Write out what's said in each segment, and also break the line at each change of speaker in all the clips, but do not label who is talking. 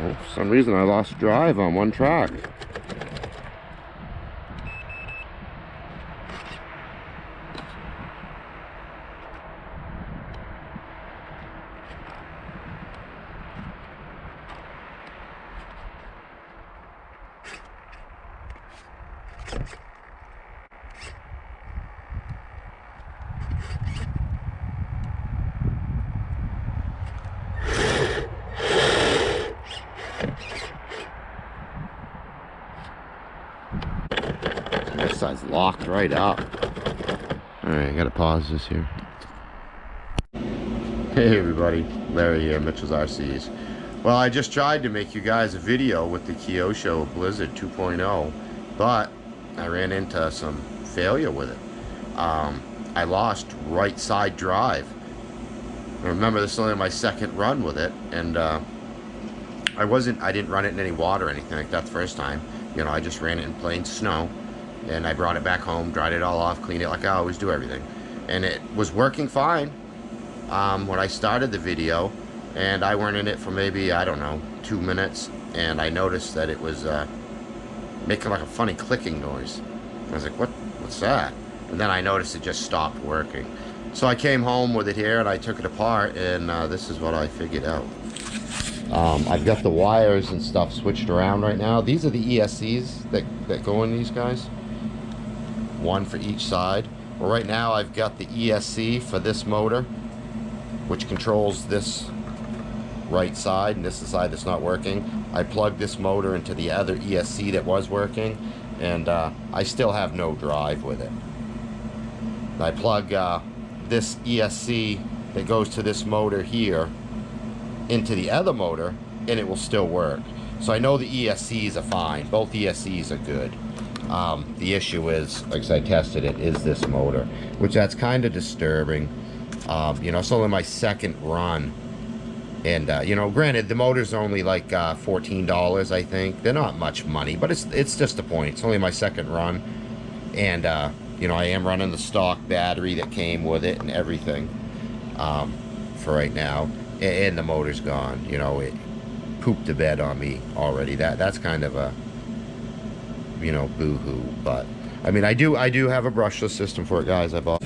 Oh, for some reason I lost drive on one track. This side's locked right up. Alright, I gotta pause this here. Hey everybody, Larry here, Mitchell's RCs. Well, I just tried to make you guys a video with the Kyosho Blizzard 2.0, but I ran into some failure with it. I lost right side drive. Remember, this is only my second run with it, and I didn't run it in any water or anything like that the first time. You know, I just ran it in plain snow, and I brought it back home, dried it all off, cleaned it like I always do everything, and it was working fine when I started the video, and I went in it for maybe, I don't know, 2 minutes, and I noticed that it was making like a funny clicking noise. I was like, what's that? And then I noticed it just stopped working. So I came home with it here, and I took it apart, and this is what I figured out. I've got the wires and stuff switched around right now. These are the ESCs that go in these guys. One for each side. Well, right now I've got the ESC for this motor, which controls this right side, and this is the side that's not working. I plugged this motor into the other ESC that was working, and I still have no drive with it. I plug this ESC that goes to this motor here into the other motor, and it will still work. So I know the ESCs are fine. Both ESCs are good. The issue is, like I tested it, is this motor, which that's kind of disturbing. You know, it's only my second run, and you know, granted, the motor's only like $14, I think. They're not much money, but it's just a point. It's only my second run, and you know, I am running the stock battery that came with it and everything for right now, and the motor's gone. You know, it pooped the bed on me already. That's kind of a, you know, boo-hoo. But I mean, I do have a brushless system for it, guys. I bought.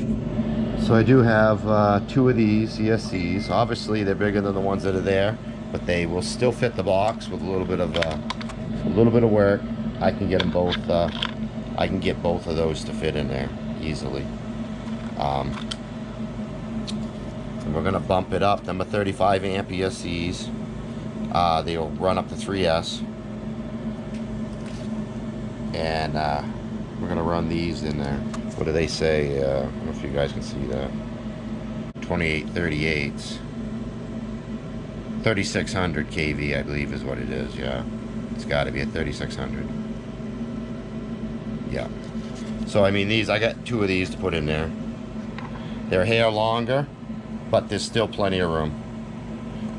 So I do have 2 of these ESCs. Obviously, they're bigger than the ones that are there, but they will still fit the box with a little bit of work. I can get them both. I can get both of those to fit in there easily. And we're gonna bump it up. Them are 35 amp ESCs. They'll run up to 3S, and we're gonna run these in there. What do they say? I don't know if you guys can see that. 2838s. 3600 kV, I believe, is what it is. Yeah, it's got to be at 3600. Yeah. So I mean, these, I got 2 of these to put in there. They're a hair longer, but there's still plenty of room.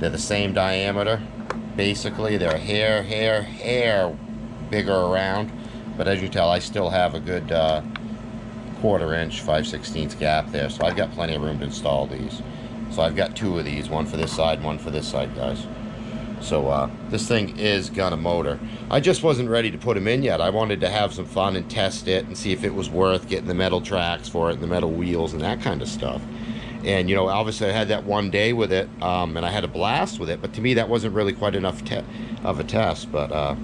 They're the same diameter. Basically, they're a hair bigger around, but as you tell, I still have a good 1/4 inch, 5/16 gap there, so I've got plenty of room to install these. So I've got 2 of these, one for this side, one for this side, guys. So this thing is gonna motor. I just wasn't ready to put them in yet. I wanted to have some fun and test it and see if it was worth getting the metal tracks for it and the metal wheels and that kind of stuff. And you know, obviously I had that one day with it, and I had a blast with it, but to me that wasn't really quite enough of a test. But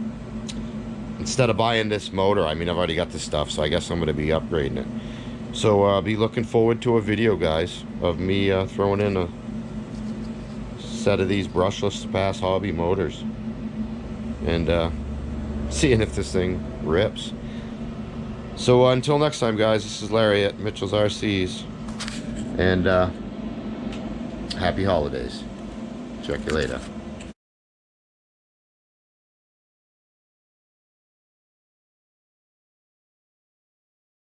instead of buying this motor, I mean, I've already got this stuff, so I guess I'm going to be upgrading it. So be looking forward to a video, guys, of me throwing in a set of these brushless Pass Hobby motors and seeing if this thing rips. So until next time, guys, this is Larry at Mitchell's RCs, and happy holidays. Check you later.